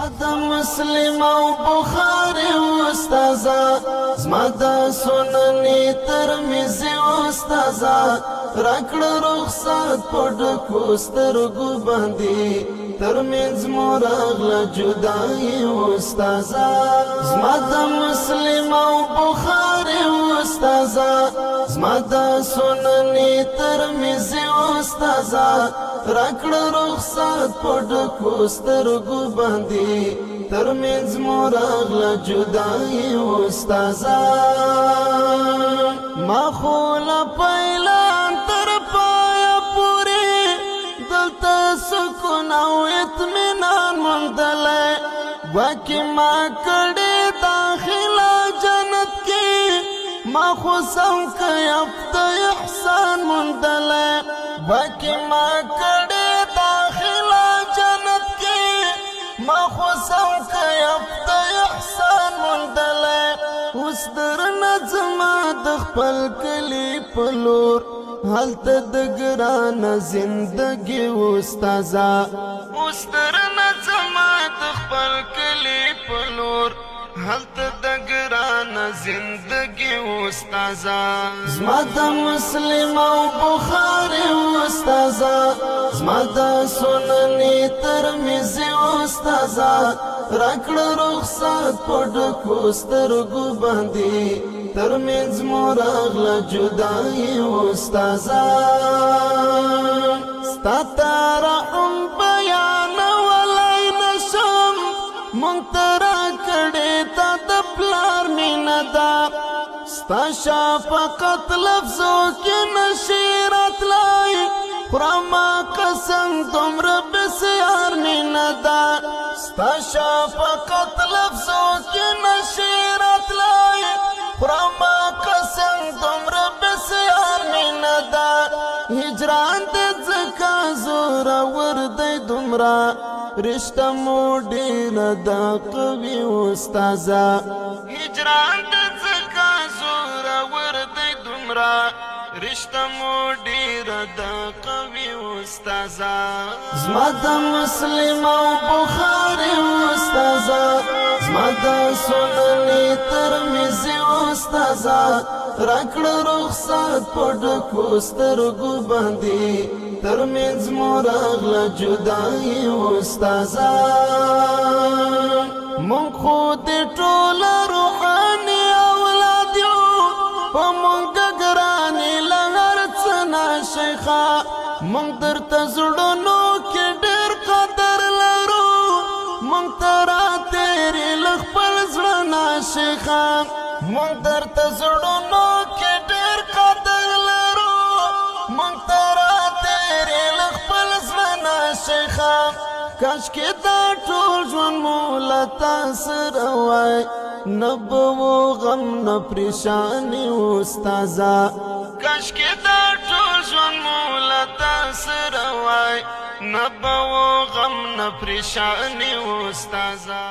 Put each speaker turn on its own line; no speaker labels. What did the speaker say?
زما د مسلم او بخاری استازا زما د سنن ترمذی استازا راکړه رخصت پډ کوستر ګو باندې ترمنځ مورغله جدای استازا زما د مسلم او بخاری استازا زما د سنن ترمذی استازا راکړه رخصت پډ کوستر ګو باندې ترمنځ مورغله جدای استازا ما خول پیلان تر پایا پوری دلتا سکون او اطمینان مندلے واقعی ما کڑی داخلہ جنت کی ما خوصم کئی افت احسان مندلے واقعی ما کڑی داخلہ جنت کی ما خوصم کئی افت احسان مندلے اس در نظمہ دخپل کلی پلور حالت دگران زندگی استازا اس در نظمہ دخپل کلی پلور حالت دگران زندگی استازا زما د مسلم او بخاری استازا زما د سنن ترمذی استازا راکړه رخصت پډ کوستر ګو باندې ترمنځ مورغله جدای استازا ستا ترحم بیان ولای نشم منترا کړي تا د پلار مینا دا ستا شفقت لفظو کې نشیرت لای خرما قسم تمر بسیار مینا دا ستا شفقت لفظو کې نشیرت لای خرما قسم تمر بسیار مینا دا هجران د زکا زور ورد دمرا رشتہ مو ډیر دا قوی استازا هجران د زکا زور ورد دمرا رشتہ مو ډیر دا قوی استازا زما د مسلم او بخاری استازا زما د سنن ترمذی استازا راکړه رخصت پډ کوستر ګو باندې ترمنځ مورغله جدای استازا مونږ خو د ټول روحاني اولاد یو په مونږ ګرانې لهر څه ناشیخه مونږ درته زړونو کې ډېر قدر لرو مونږ ته راتېرې له خپل زړه ناشیخه مونږ درته زړونو کې ډېر قدر لرو مونږ ته راتېرې له خپل زړه ناشیخه کاشکې دا ټول ژوند مو له تا سره وای نه به و غم نه پریشاني استازا کاشکې دا ټول ژوند مو له تا سره وای نه به و غم نه پریشاني استازا